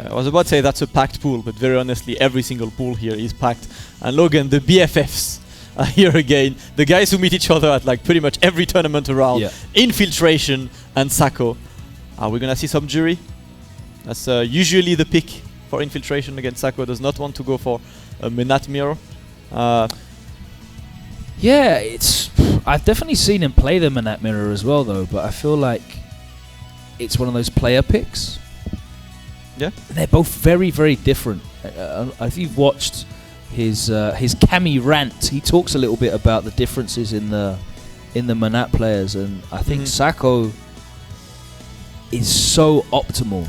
I was about to say that's a packed pool, but very honestly, every single pool here is packed. And Logan, the BFFs are here again. The guys who meet each other at like pretty much every tournament around. Yeah. Infiltration and Sako. Are we gonna see some jury? That's usually the pick for Infiltration against Sako. Does not want to go for a Menat mirror. Yeah, I've definitely seen him play them in that mirror as well, though. But I feel like it's one of those player picks. Yeah, and they're both very, very different. If you've watched his Cammy rant, he talks a little bit about the differences in the Menat players, and I think Sako is so optimal.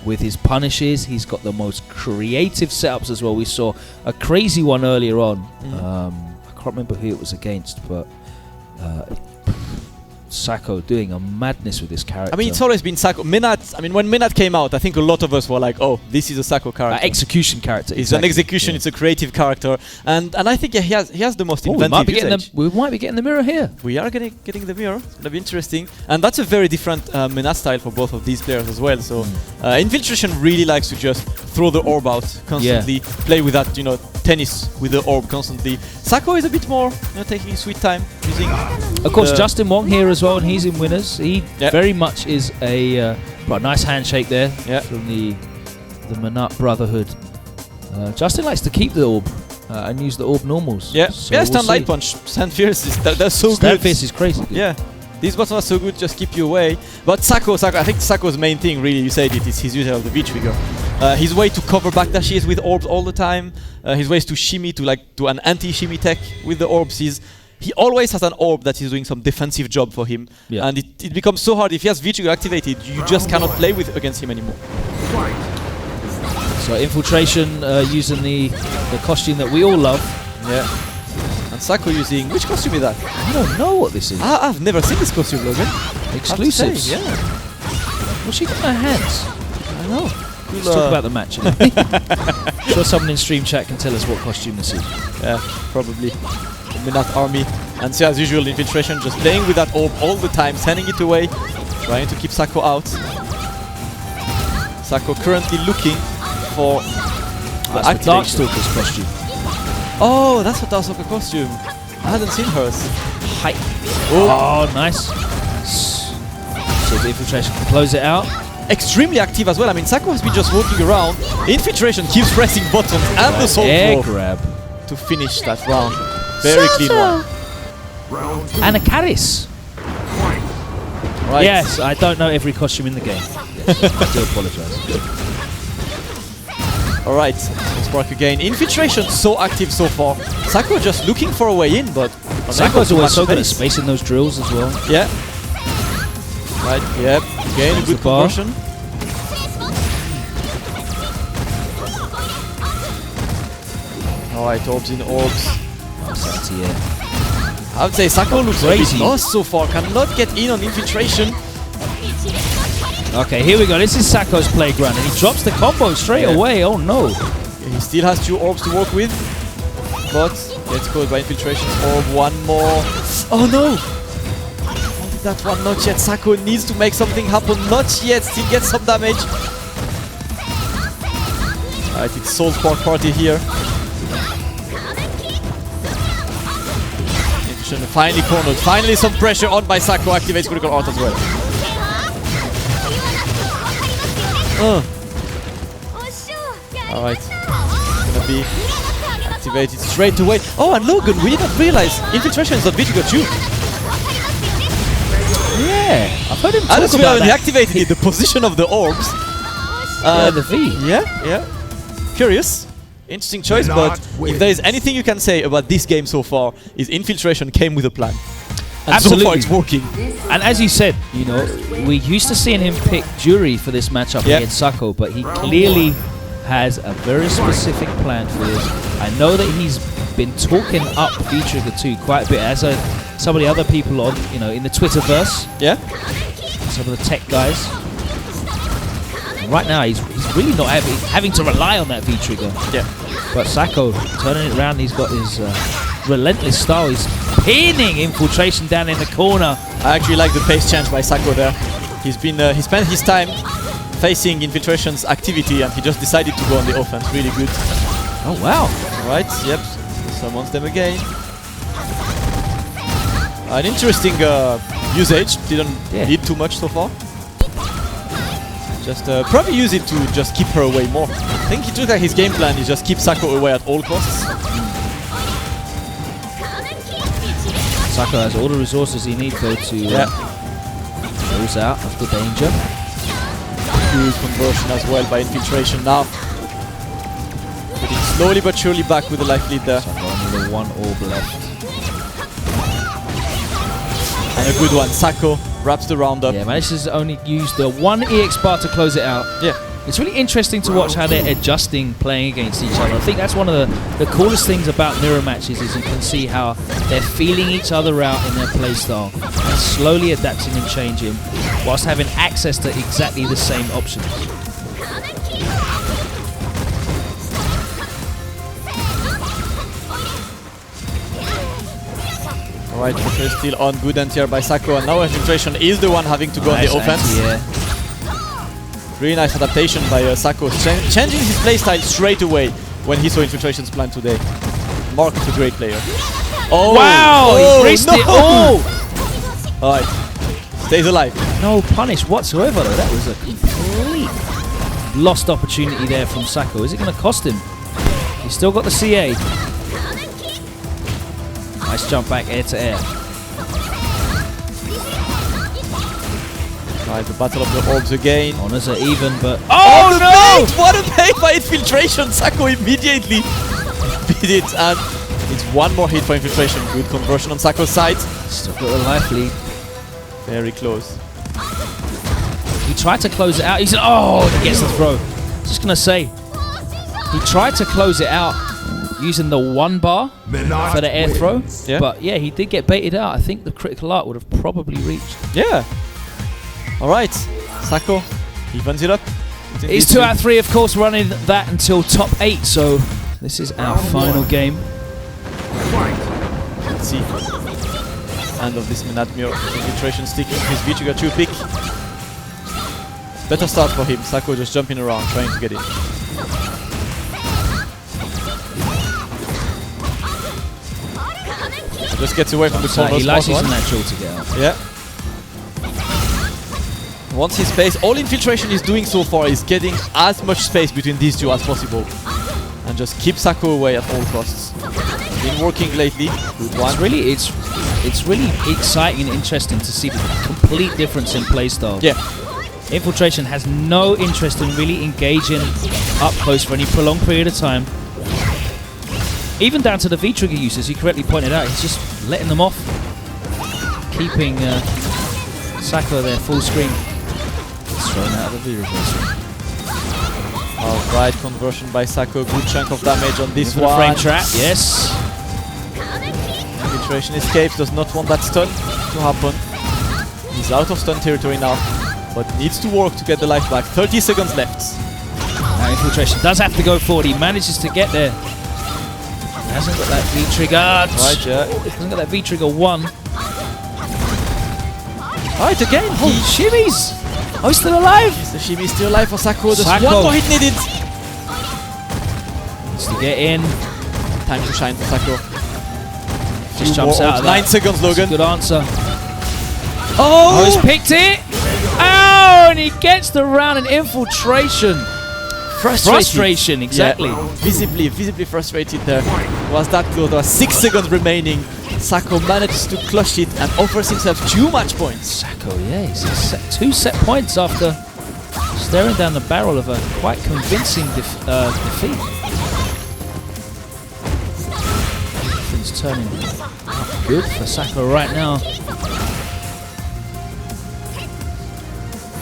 With his punishes, he's got the most creative setups as well. We saw a crazy one earlier on. I can't remember who it was against, but Sako doing a madness with this character. I mean, it's always been Sako. Menat, I mean, when Menat came out, I think a lot of us were like, oh, this is a Sako character. Execution character. It's an execution, it's a creative character. And I think he has the most inventive usage. We might be getting the mirror here. We are getting the mirror. It's going to be interesting. And that's a very different Menat style for both of these players as well. So Infiltration really likes to just throw the orb out constantly, play with that, tennis with the orb constantly. Sako is a bit more taking his sweet time using. Of course, Justin Wong here as well, and he's in winners. He very much is a nice handshake there from the Menat Brotherhood. Justin likes to keep the orb and use the orb normals. Yeah, so Stun Light Punch, Stand Fierce, they're so good. Stand Fierce is crazy good. Yeah. These buttons are so good, just keep you away. But Sako, I think Sako's main thing, really, you said it, is his use of the V-trigger. His way to cover back dashes with orbs all the time. His ways to shimmy, to do an anti-shimmy tech with the orbs. He always has an orb that is doing some defensive job for him. Yeah. And it becomes so hard. If he has V-trigger activated, you just cannot play against him anymore. So Infiltration using the costume that we all love. Yeah. And Sako using... Which costume is that? I don't know what this is. I've never seen this costume, Logan. Exclusives. Yeah. What's she got in her hands? I don't know. Let's talk about the match. I'm sure someone in stream chat can tell us what costume this is. Yeah, probably. The Menat army. And so as usual, Infiltration just playing with that orb all the time, sending it away, trying to keep Sako out. Sako currently looking for the Darkstalker's costume. Oh, that's a Darkstalker costume. I hadn't seen hers. Hi. Oh, nice. So the Infiltration can close it out. Extremely active as well. I mean, Sako has been just walking around. Infiltration keeps pressing buttons and the Soul Air grab to finish that round. Very clean one. And a Caris. Right. Yes, I don't know every costume in the game. Yes, I do apologize. Alright, Spark again. Infiltration so active so far. Sako just looking for a way in, but Sako's always so good at spacing those drills as well. Yeah. Right, yep. Again, good conversion. Alright, orbs in orbs. I would say Sako looks crazy lost so far. Cannot get in on Infiltration. Okay, here we go. This is Sako's playground, and he drops the combo straight away. Oh no! Yeah, he still has 2 orbs to work with, but gets caught by Infiltration. Orb, one more. Oh no! Only that one, not yet. Sako needs to make something happen. Not yet. Still gets some damage. Alright, it's Soul Spark Party here. Infiltration finally cornered. Finally, some pressure on by Sako. Activates Critical Art as well. Alright, gonna be activated straight away. Oh, and Logan, we did not realize Infiltration is not V-trigger too. Yeah, I've heard him talk about that. When he activated the position of the orbs. The V. Yeah. Curious. Interesting choice, but if there is anything you can say about this game so far, is Infiltration came with a plan. And absolutely. So far it's working. And as you said, we used to seeing him pick Jury for this matchup against Sako, but he clearly has a very specific plan for this. I know that he's been talking up V-Trigger 2 quite a bit, as some of the other people on, in the Twitterverse. Yeah. Some of the tech guys. And right now, he's really not having to rely on that V-Trigger. Yeah. But Sako turning it around, he's got his relentless style. He's pinning Infiltration down in the corner. I actually like the pace change by Sako there. He spent his time facing Infiltration's activity, and he just decided to go on the offense. Really good. Oh wow! Right, yep. Summons them again. An interesting usage. Didn't need too much so far. Just probably use it to just keep her away more. I think he took like his game plan is just keep Sako away at all costs. Sako has all the resources he needs though to close out of the danger. Good conversion as well by Infiltration now. Getting slowly but surely back with the life lead there. Sako only the 1 orb left. And a good one. Sako wraps the round up. Yeah, manages to only use the 1 EX bar to close it out. Yeah. It's really interesting to watch how they're adjusting playing against each other. I think that's one of the coolest things about mirror matches is you can see how they're feeling each other out in their playstyle and slowly adapting and changing whilst having access to exactly the same options. Alright, pressure still on. Good anti-air by Sako, and now Infiltration is the one having to go on the offense. Really nice adaptation by Sako, changing his playstyle straight away when he saw Infiltration's plan today. Mark is a great player. Oh wow! Oh, he risked it all! Alright, stays alive. No punish whatsoever though. That was a complete lost opportunity there from Sako. Is it going to cost him? He's still got the CA. Nice jump back air to air. Right, the battle of the orbs again. Honors are even, but oh no! Bait! What a bait by Infiltration! Sako immediately beat it, and it's 1 more hit for Infiltration. Good conversion on Sako's side. Still got the life lead. Very close. He tried to close it out. He said, "Oh, he gets the throw." Just gonna say, he tried to close it out using the 1 bar for the air throw. Yeah. But yeah, he did get baited out. I think the critical art would have probably reached. Yeah. Alright, Sako evens it up. He's 2 out of 3, of course, running that until top 8. So this is our final game. Let's see. End of this Menat mirror. Infiltration sticking his V-trigger too big. Better start for him. Sako just jumping around, trying to get in. Just gets away from the corner. He likes using that drill to get out. Yeah. Wants his space. All Infiltration is doing so far is getting as much space between these two as possible. And just keep Sako away at all costs. It's been working lately. Good one. It's really exciting and interesting to see the complete difference in playstyle. Yeah. Infiltration has no interest in really engaging up close for any prolonged period of time. Even down to the V-trigger use, as you correctly pointed out, he's just letting them off. Keeping Sako there full screen. It's thrown out of the V-reversal. Alright, conversion by Sako. Good chunk of damage on this one. Frame trap, yes. Infiltration escapes, does not want that stun to happen. He's out of stun territory now, but needs to work to get the life back. 30 seconds left. Now Infiltration does have to go forward. He manages to get there. He hasn't got that V-trigger. Right, yeah. He hasn't got that V-trigger 1. Alright, again. Oh, shimmies! Oh, he's still alive! Is the shimmy still alive for Sako? There's Sako. 1 more hit needed. Needs to get in. Time to shine for Sako. Just jumps out of that. 9 seconds, Logan. Good answer. Oh! Oh, he's picked it! Oh, and he gets the round in Infiltration. Frustration, exactly. Yeah. Visibly frustrated there. Was that close? There was 6 seconds remaining. Sako manages to clutch it and offers himself too much points. Sako, yeah, he's 2 set points after staring down the barrel of a quite convincing defeat. Things turning good for Sako right now.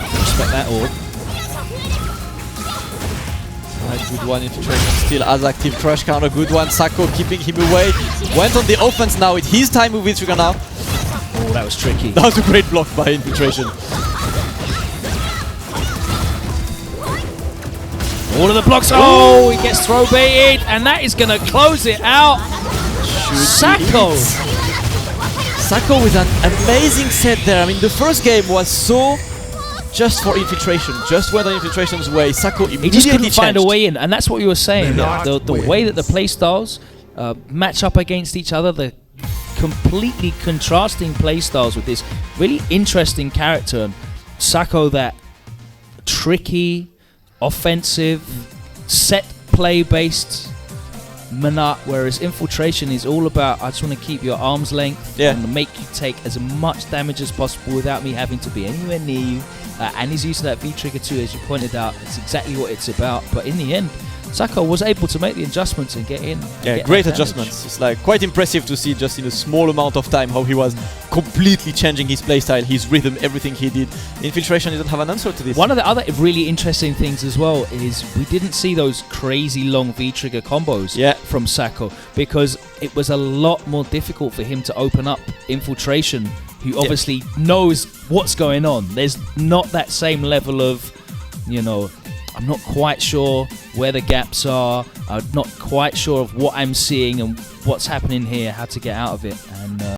Respect that orb. Right, good one. Infiltration still as active. Crush counter, good one. Sako keeping him away. Went on the offense now. It's his time with V-trigger now. Oh, that was tricky. That was a great block by Infiltration. All of the blocks. Oh, he gets throw baited, and that is going to close it out. Sako. Sako with an amazing set there. I mean, the first game was so just for Infiltration, just went on Infiltration's way. Sako immediately He just couldn't find a changed. way in, and that's what you were saying. Menat The way that the playstyles match up against each other, the completely contrasting playstyles with this really interesting character. And Sako, that tricky, offensive, set play based Menat, whereas Infiltration is all about, I just want to keep your arm's length and make you take as much damage as possible without me having to be anywhere near you. And he's used that V trigger too, as you pointed out. It's exactly what it's about. But in the end, Sako was able to make the adjustments and get in. Yeah, great adjustments. It's like quite impressive to see just in a small amount of time how he was completely changing his playstyle, his rhythm, everything he did. Infiltration didn't have an answer to this. One of the other really interesting things as well is we didn't see those crazy long V-trigger combos from Sako, because it was a lot more difficult for him to open up Infiltration, who obviously knows what's going on. There's not that same level of, you know, I'm not quite sure where the gaps are. I'm not quite sure of what I'm seeing and what's happening here, how to get out of it. And